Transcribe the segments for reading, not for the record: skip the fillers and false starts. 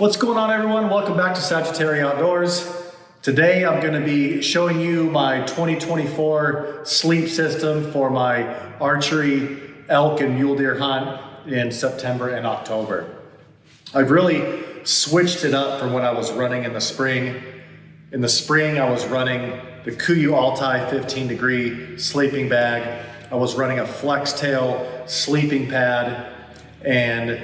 What's going on, everyone? Welcome back to Sagittarius Outdoors. Today I'm going to be showing you my 2024 sleep system for my archery, elk, and mule deer hunt in September and October. I've really switched it up from what I was running in the spring. In the spring I was running the Kuiu Altai 15-degree sleeping bag. I was running a flex tail sleeping pad, and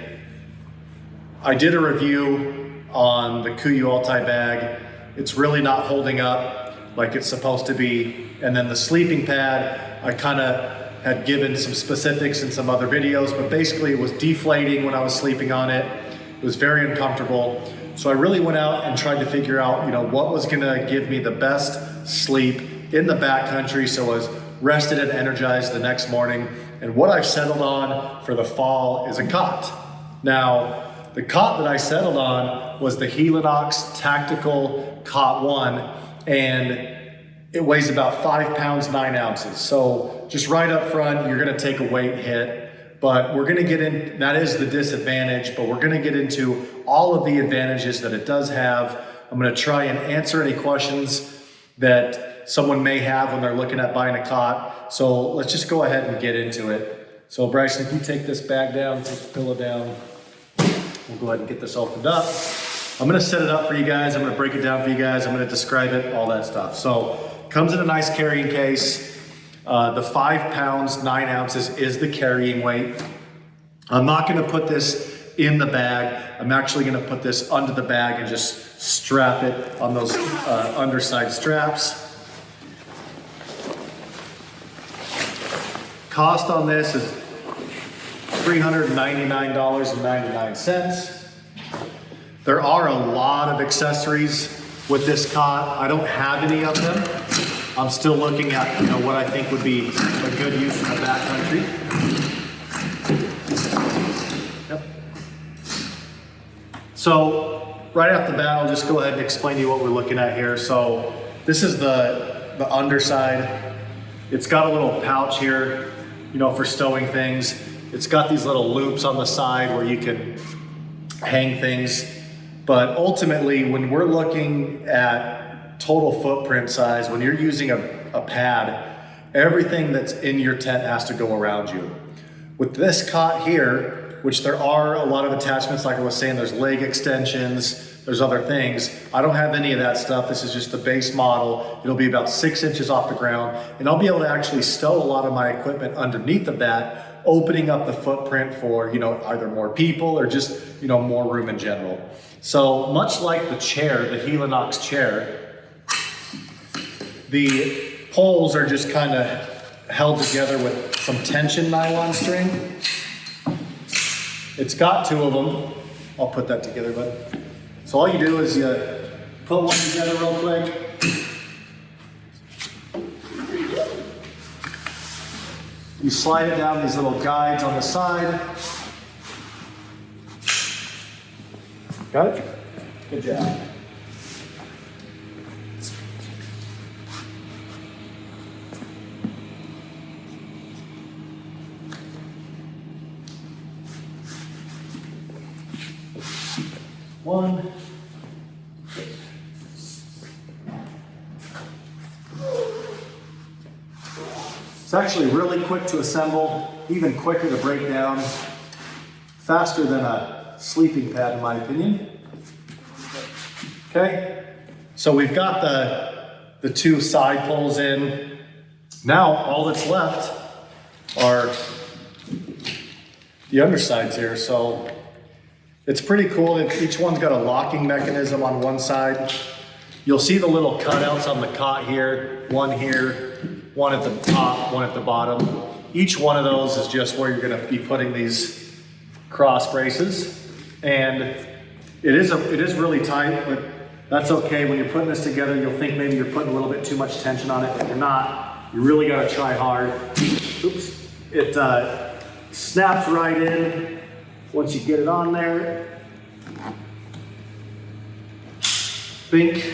I did a review on the Kuiu Altai bag. It's really not holding up like it's supposed to be. And then the sleeping pad, I kind of had given some specifics in some other videos, but basically it was deflating when I was sleeping on it. It was very uncomfortable. So I really went out and tried to figure out, what was gonna give me the best sleep in the backcountry so I was rested and energized the next morning. And what I've settled on for the fall is a cot. Now, the cot that I settled on was the Helinox Tactical Cot 1, and it weighs about 5 pounds, 9 ounces. So just right up front, you're gonna take a weight hit, but we're gonna get in, that is the disadvantage, but we're gonna get into all of the advantages that it does have. I'm gonna try and answer any questions that someone may have when they're looking at buying a cot. So let's just go ahead and get into it. So Bryson, if you take this bag down, take the pillow down, we'll go ahead and get this opened up. I'm gonna set it up for you guys. I'm gonna break it down for you guys. I'm gonna describe it, all that stuff. So, comes in a nice carrying case. The 5 pounds, 9 ounces is the carrying weight. I'm not gonna put this in the bag. I'm actually gonna put this under the bag and just strap it on those underside straps. Cost on this is $399.99. There are a lot of accessories with this cot. I don't have any of them. I'm still looking at what I think would be a good use in the backcountry. Yep. So right off the bat, I'll just go ahead and explain to you what we're looking at here. So this is the underside. It's got a little pouch here, for stowing things. It's got these little loops on the side where you can hang things. But ultimately, when we're looking at total footprint size, when you're using a pad, everything that's in your tent has to go around you. With this cot here, which there are a lot of attachments, like I was saying, there's leg extensions, there's other things. I don't have any of that stuff. This is just the base model. It'll be about 6 inches off the ground, and I'll be able to actually stow a lot of my equipment underneath of that, opening up the footprint for, either more people or just, more room in general. So much like the chair, the Helinox chair, the poles are just kind of held together with some tension nylon string. It's got 2 of them. I'll put that together, bud. So all you do is you put one together real quick. You slide it down these little guides on the side. Got it? Good job. One. It's actually really quick to assemble, even quicker to break down, faster than a sleeping pad in my opinion. Okay, so we've got the 2 side poles in. Now all that's left are the undersides here. So it's pretty cool that each one's got a locking mechanism on one side. You'll see the little cutouts on the cot here, one at the top, one at the bottom. Each one of those is just where you're gonna be putting these cross braces. And it is really tight, but that's okay. When you're putting this together, you'll think maybe you're putting a little bit too much tension on it, but you're not. You really gotta try hard. Oops. It snaps right in once you get it on there. Bink.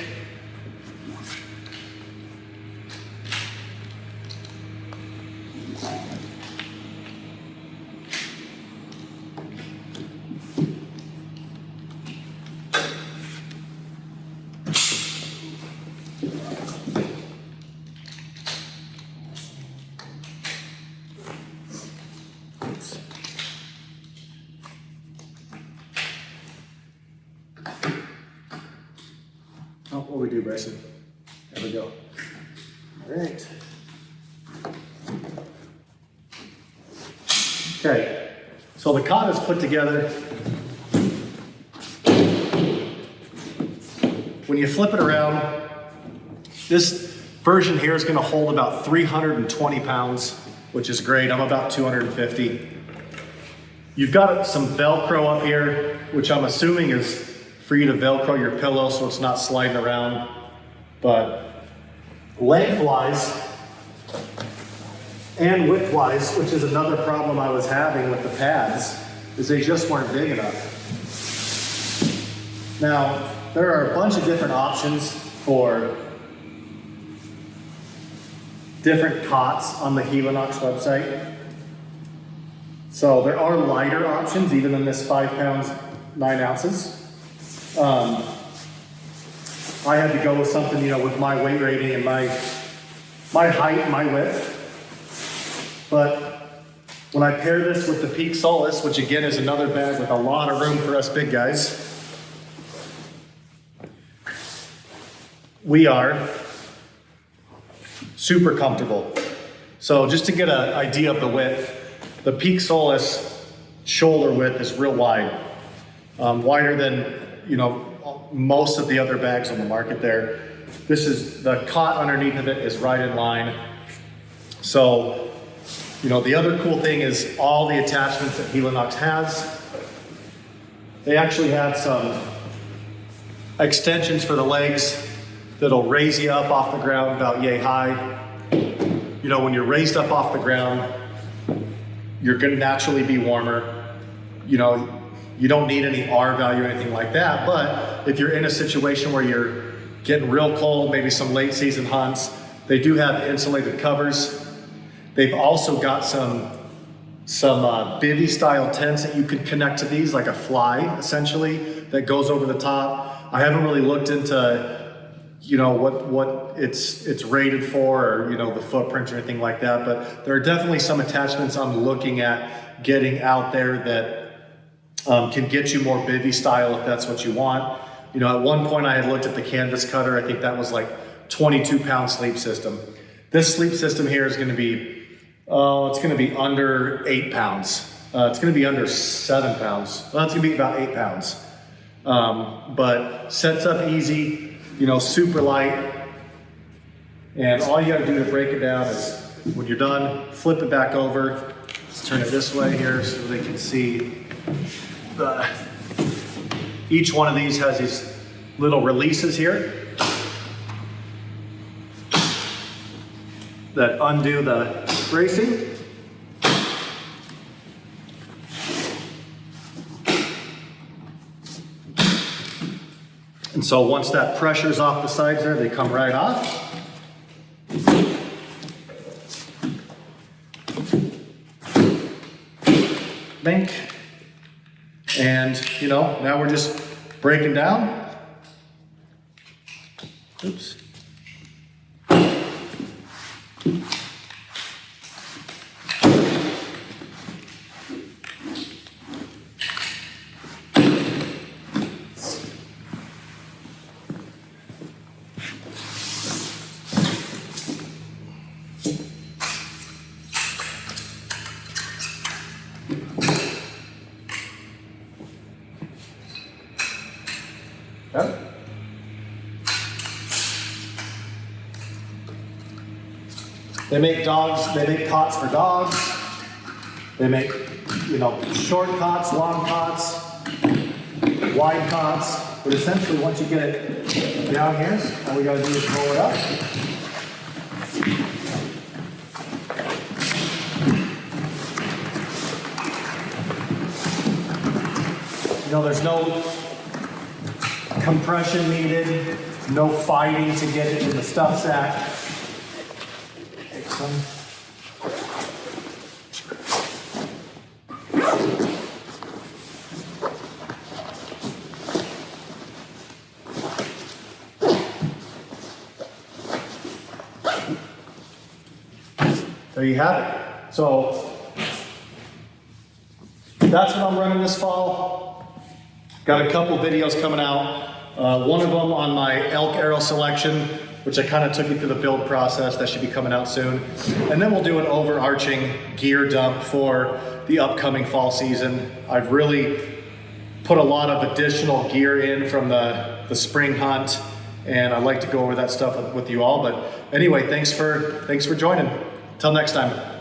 What do we do, Bryson? There we go. All right. Okay, so the cot is put together. When you flip it around, this version here is going to hold about 320 pounds, which is great. I'm about 250. You've got some Velcro up here, which I'm assuming is for you to Velcro your pillow so it's not sliding around. But lengthwise and widthwise, which is another problem I was having with the pads, is they just weren't big enough. Now, there are a bunch of different options for different cots on the Helinox website. So there are lighter options, even in this 5 pounds, 9 ounces. I had to go with something, you know, with my weight rating and my height and my width. But when I pair this with the Peak Solace, which again is another bag with a lot of room for us big guys, we are super comfortable. So just to get an idea of the width, the Peak Solace shoulder width is real wide, wider than, you know, most of the other bags on the market there. This is, the cot underneath of it is right in line. So, you know, the other cool thing is all the attachments that Helinox has. They actually have some extensions for the legs that'll raise you up off the ground about yay high. You know, when you're raised up off the ground, you're gonna naturally be warmer. You know, you don't need any R value or anything like that, but if you're in a situation where you're getting real cold, maybe some late season hunts, they do have insulated covers. They've also got some bivvy style tents that you can connect to these, like a fly essentially, that goes over the top. I haven't really looked into, you know, what it's rated for, or, you know, the footprint or anything like that, but there are definitely some attachments I'm looking at getting out there that can get you more bivvy style if that's what you want. You know, at one point I had looked at the canvas cutter. I think that was like 22-pound sleep system. This sleep system here is going to be, it's going to be under 8 pounds. It's going to be under 7 pounds. Well, it's going to be about 8 pounds. But sets up easy, you know, super light. And all you got to do to break it down is when you're done, flip it back over. Let's turn it this way here so they can see. Each one of these has these little releases here that undo the bracing. And so once that pressure's off the sides there, they come right off. Bink. And, you know, now we're just breaking down. Oops. Okay. They make cots for dogs. They make, you know, short cots, long cots, wide cots. But essentially, once you get it down here, all we gotta do is roll it up. You know, there's no compression needed, no fighting to get it in the stuff sack. Take some. There you have it. So that's what I'm running this fall. Got a couple videos coming out One of them on my elk arrow selection, which I kind of took you through the build process. That should be coming out soon. And then we'll do an overarching gear dump for the upcoming fall season. I've really put a lot of additional gear in from the spring hunt, and I'd like to go over that stuff with you all. But anyway, thanks for joining. Till next time.